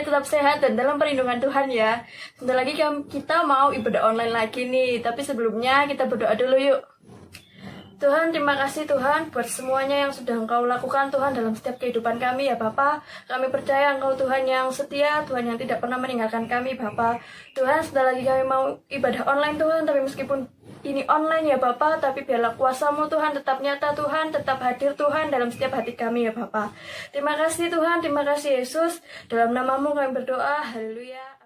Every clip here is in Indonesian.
semuanya tetap sehat dan dalam perlindungan Tuhan ya. Sebentar lagi kita mau ibadah online lagi nih, tapi sebelumnya kita berdoa dulu yuk. Tuhan, terima kasih Tuhan buat semuanya yang sudah Engkau lakukan Tuhan dalam setiap kehidupan kami ya Bapa. Kami percaya Engkau Tuhan yang setia, Tuhan yang tidak pernah meninggalkan kami Bapa. Tuhan, sebentar lagi kami mau ibadah online Tuhan, tapi meskipun ini online ya Bapa, tapi biarlah kuasa-Mu Tuhan tetap nyata Tuhan, tetap hadir Tuhan dalam setiap hati kami ya Bapa. Terima kasih Tuhan, terima kasih Yesus. Dalam nama-Mu kami berdoa, haleluya.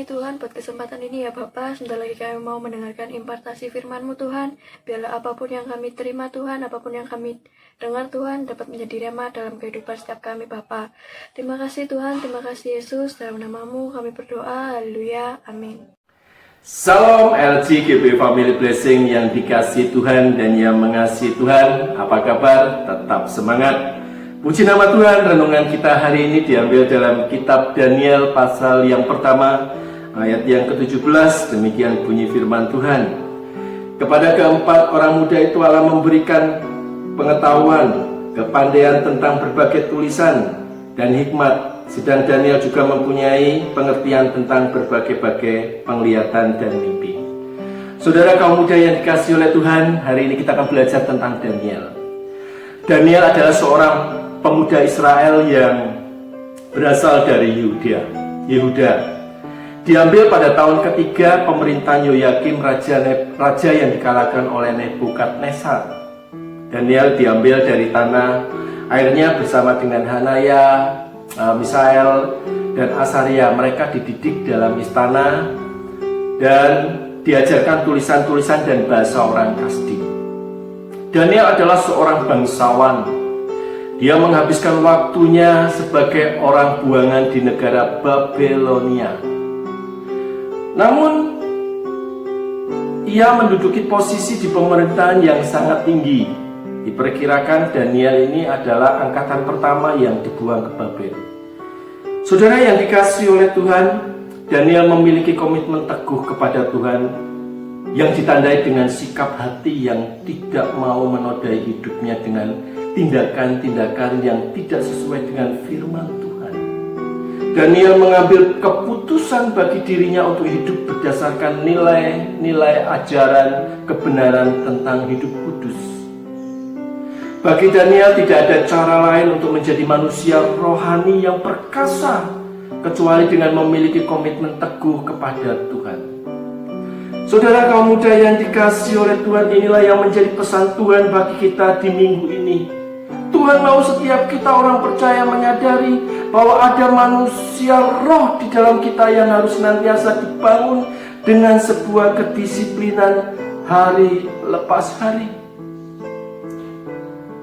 kasih Tuhan buat kesempatan ini ya Bapak. Sebentar lagi kami mau mendengarkan impartasi firman-Mu Tuhan. Biarlah apapun yang kami terima Tuhan, apapun yang kami dengar Tuhan, dapat menjadi rema dalam kehidupan setiap kami Bapak. Terima kasih Tuhan, terima kasih Yesus. Dalam nama-Mu kami berdoa, haleluya, amin. Salam LGGB Family Blessing yang dikasihi Tuhan dan yang mengasihi Tuhan. Apa kabar? Tetap semangat. Puji nama Tuhan. Renungan kita hari ini diambil dalam kitab Daniel pasal yang pertama ayat yang ke-17. Demikian bunyi firman Tuhan. Kepada keempat orang muda itu Allah memberikan pengetahuan, kepandaian tentang berbagai tulisan dan hikmat. Sedang Daniel juga mempunyai pengertian tentang berbagai-bagai penglihatan dan mimpi. Saudara kaum muda yang dikasihi oleh Tuhan, hari ini kita akan belajar tentang Daniel. Daniel adalah seorang pemuda Israel yang berasal dari Yehuda. Diambil pada tahun ketiga pemerintahan Yoyakim, raja yang dikalahkan oleh Nebukadnezar. Daniel diambil dari tanah airnya bersama dengan Hanaya, Misael, dan Asaria. Mereka dididik dalam istana dan diajarkan tulisan-tulisan dan bahasa orang Kasdi. Daniel adalah seorang bangsawan. Dia menghabiskan waktunya sebagai orang buangan di negara Babelonia. Namun, ia menduduki posisi di pemerintahan yang sangat tinggi. Diperkirakan Daniel ini adalah angkatan pertama yang dibuang ke Babel. Saudara yang dikasihi oleh Tuhan, Daniel memiliki komitmen teguh kepada Tuhan yang ditandai dengan sikap hati yang tidak mau menodai hidupnya dengan tindakan-tindakan yang tidak sesuai dengan firman Tuhan. Daniel mengambil keputusan bagi dirinya untuk hidup berdasarkan nilai-nilai ajaran kebenaran tentang hidup kudus. Bagi Daniel tidak ada cara lain untuk menjadi manusia rohani yang perkasa kecuali dengan memiliki komitmen teguh kepada Tuhan. Saudara kaum muda yang dikasihi oleh Tuhan, inilah yang menjadi pesan Tuhan bagi kita di minggu ini. Tuhan mau setiap kita orang percaya menyadari bahwa ada manusia roh di dalam kita yang harus senantiasa dibangun dengan sebuah kedisiplinan hari lepas hari.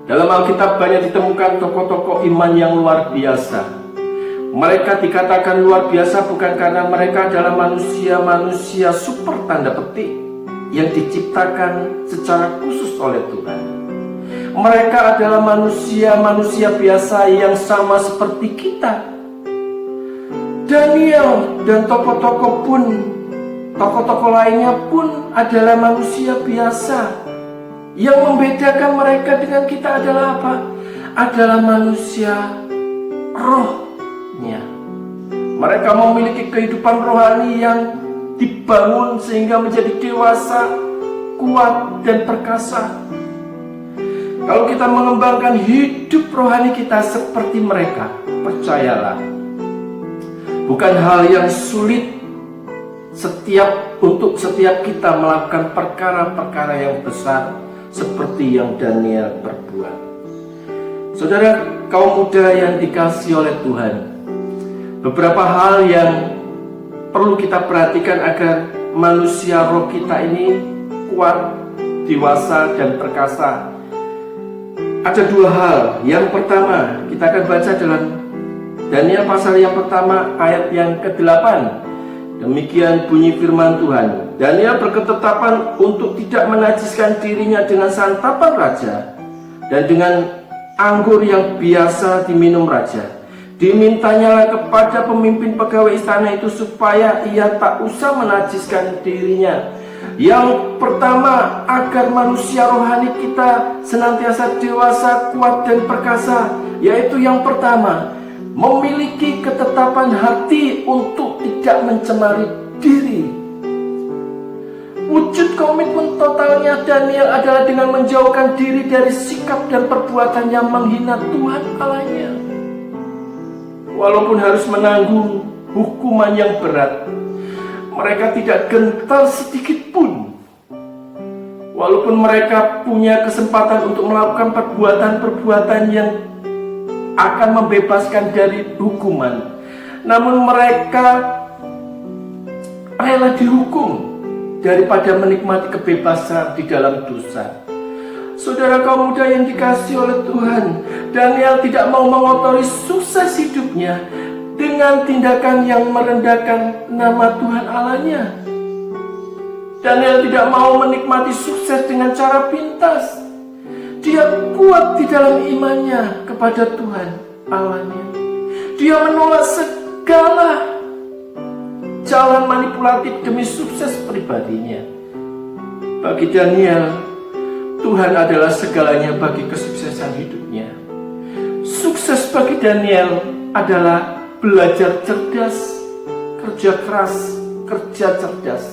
Dalam Alkitab banyak ditemukan tokoh-tokoh iman yang luar biasa. Mereka dikatakan luar biasa bukan karena mereka adalah manusia-manusia super tanda petik yang diciptakan secara khusus oleh Tuhan. Mereka adalah manusia-manusia biasa yang sama seperti kita. Daniel dan tokoh-tokoh lainnya pun adalah manusia biasa. Yang membedakan mereka dengan kita adalah apa? Adalah manusia rohnya. Mereka memiliki kehidupan rohani yang dibangun sehingga menjadi dewasa, kuat, dan perkasa. Kalau kita mengembangkan hidup rohani kita seperti mereka, percayalah, bukan hal yang sulit untuk setiap kita melakukan perkara-perkara yang besar seperti yang Daniel perbuat. Saudara kaum muda yang dikasihi oleh Tuhan, beberapa hal yang perlu kita perhatikan agar manusia roh kita ini kuat, dewasa, dan perkasa. Ada dua hal. Yang pertama, kita akan baca dalam Daniel pasal yang pertama ayat yang ke-8. Demikian bunyi firman Tuhan. Daniel berketetapan untuk tidak menajiskan dirinya dengan santapan raja dan dengan anggur yang biasa diminum raja. Dimintanyalah kepada pemimpin pegawai istana itu supaya ia tak usah menajiskan dirinya. Yang pertama, agar manusia rohani kita senantiasa dewasa, kuat, dan perkasa. Yaitu yang pertama, memiliki ketetapan hati untuk tidak mencemari diri. Wujud komitmen totalnya Daniel adalah dengan menjauhkan diri dari sikap dan perbuatan yang menghina Tuhan Allahnya. Walaupun harus menanggung hukuman yang berat, mereka tidak gentar sedikit pun. Walaupun mereka punya kesempatan untuk melakukan perbuatan-perbuatan yang akan membebaskan dari hukuman, namun mereka rela dihukum daripada menikmati kebebasan di dalam dosa. Saudara kaum muda yang dikasihi oleh Tuhan, Daniel tidak mau mengotori sukses hidupnya dengan tindakan yang merendahkan nama Tuhan Allahnya. Daniel tidak mau menikmati sukses dengan cara pintas. Dia kuat di dalam imannya kepada Tuhan Allahnya. Dia menolak segala jalan manipulatif demi sukses pribadinya. Bagi Daniel, Tuhan adalah segalanya bagi kesuksesan hidupnya. Sukses bagi Daniel adalah belajar cerdas, kerja keras, kerja cerdas.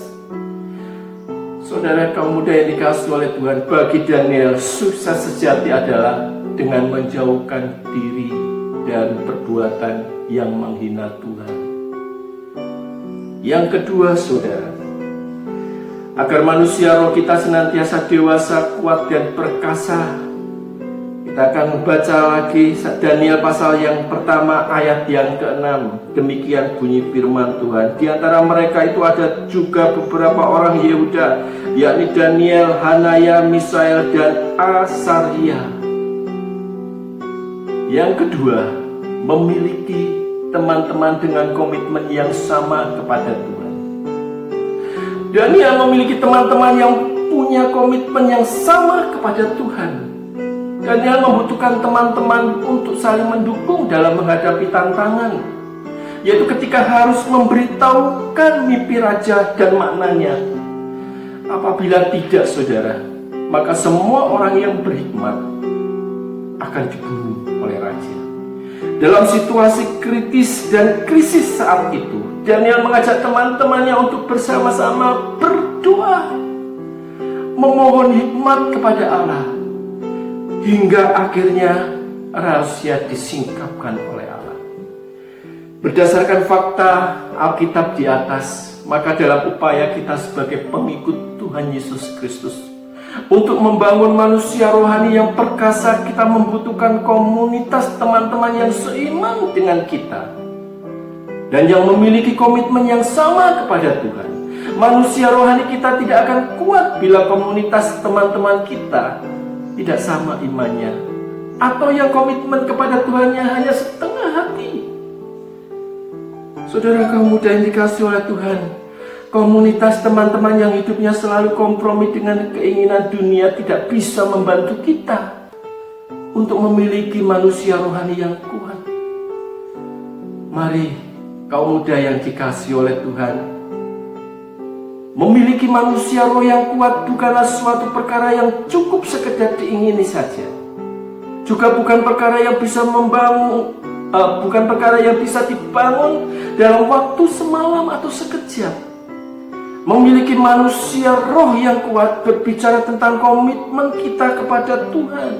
Saudara kaum muda yang dikasihi oleh Tuhan, bagi Daniel, sukses sejati adalah dengan menjauhkan diri dari perbuatan yang menghina Tuhan. Yang kedua, saudara, agar manusia roh kita senantiasa dewasa, kuat dan perkasa, kita akan membaca lagi Daniel pasal yang pertama ayat yang ke-6. Demikian bunyi firman Tuhan. Di antara mereka itu ada juga beberapa orang Yehuda, yakni Daniel, Hanaya, Misael dan Asaria. Yang kedua, memiliki teman-teman dengan komitmen yang sama kepada Tuhan. Daniel memiliki teman-teman yang punya komitmen yang sama kepada Tuhan. Daniel membutuhkan teman-teman untuk saling mendukung dalam menghadapi tantangan, yaitu ketika harus memberitahukan mimpi raja dan maknanya. Apabila tidak, saudara, maka semua orang yang berhikmat akan dibunuh oleh raja. Dalam situasi kritis dan krisis saat itu, Daniel mengajak teman-temannya untuk bersama-sama berdoa, memohon hikmat kepada Allah, hingga akhirnya rahasia disingkapkan oleh Allah. Berdasarkan fakta Alkitab di atas, maka dalam upaya kita sebagai pengikut Tuhan Yesus Kristus untuk membangun manusia rohani yang perkasa, kita membutuhkan komunitas teman-teman yang seiman dengan kita dan yang memiliki komitmen yang sama kepada Tuhan. Manusia rohani kita tidak akan kuat bila komunitas teman-teman kita tidak sama imannya, atau yang komitmen kepada Tuhannya hanya setengah hati. Saudara kaum muda yang dikasihi oleh Tuhan, komunitas teman-teman yang hidupnya selalu kompromi dengan keinginan dunia tidak bisa membantu kita untuk memiliki manusia rohani yang kuat. Mari kaum muda yang dikasihi oleh Tuhan, memiliki manusia roh yang kuat bukanlah suatu perkara yang cukup sekedar diingini saja. Juga bukan perkara yang bisa dibangun dalam waktu semalam atau sekejap. Memiliki manusia roh yang kuat berbicara tentang komitmen kita kepada Tuhan.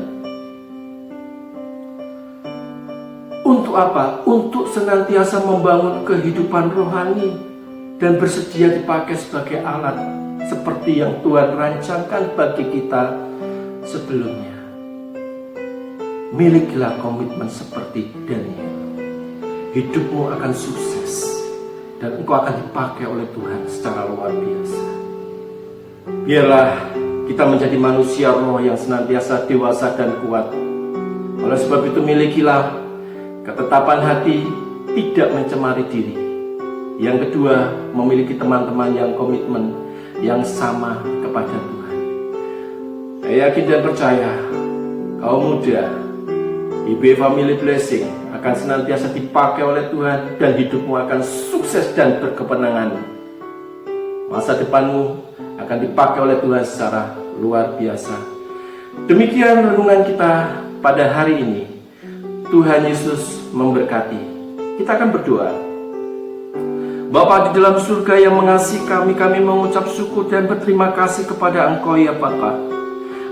Untuk apa? Untuk senantiasa membangun kehidupan rohani dan bersedia dipakai sebagai alat seperti yang Tuhan rancangkan bagi kita sebelumnya. Milikilah komitmen seperti Daniel. Hidupmu akan sukses dan engkau akan dipakai oleh Tuhan secara luar biasa. Biarlah kita menjadi manusia roh yang senantiasa dewasa dan kuat. Oleh sebab itu, milikilah ketetapan hati, tidak mencemari diri. Yang kedua, memiliki teman-teman yang komitmen yang sama kepada Tuhan. Saya yakin dan percaya, kaum muda IB Family Blessing akan senantiasa dipakai oleh Tuhan dan hidupmu akan sukses dan berkemenangan. Masa depanmu akan dipakai oleh Tuhan secara luar biasa. Demikian renungan kita pada hari ini. Tuhan Yesus memberkati. Kita akan berdoa. Bapa di dalam surga yang mengasihi kami mengucap syukur dan berterima kasih kepada Engkau ya Bapa.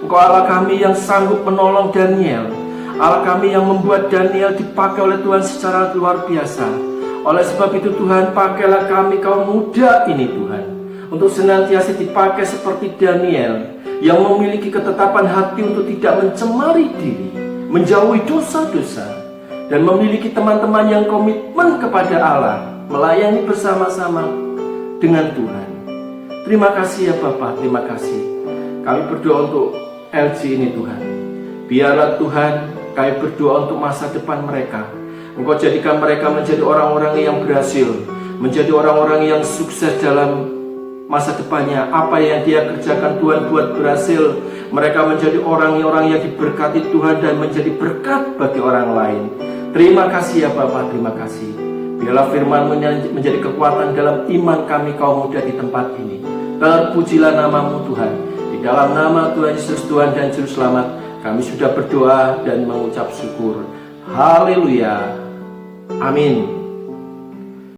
Engkau Allah kami yang sanggup menolong Daniel, Allah kami yang membuat Daniel dipakai oleh Tuhan secara luar biasa. Oleh sebab itu Tuhan, pakailah kami kaum muda ini Tuhan, untuk senantiasa dipakai seperti Daniel, yang memiliki ketetapan hati untuk tidak mencemari diri, menjauhi dosa-dosa, dan memiliki teman-teman yang komitmen kepada Allah, melayani bersama-sama dengan Tuhan. Terima kasih ya Bapak, terima kasih. Kami berdoa untuk LG ini Tuhan. Biarlah Tuhan, kami berdoa untuk masa depan mereka. Engkau jadikan mereka menjadi orang-orang yang berhasil, menjadi orang-orang yang sukses dalam masa depannya. Apa yang dia kerjakan Tuhan buat berhasil. Mereka menjadi orang-orang yang diberkati Tuhan dan menjadi berkat bagi orang lain. Terima kasih ya Bapak, terima kasih. Biarlah firman-Mu menjadi kekuatan dalam iman kami kaum muda di tempat ini. Terpujilah nama-Mu Tuhan. Di dalam nama Tuhan Yesus Tuhan dan Juru Selamat, kami sudah berdoa dan mengucap syukur. Haleluya. Amin.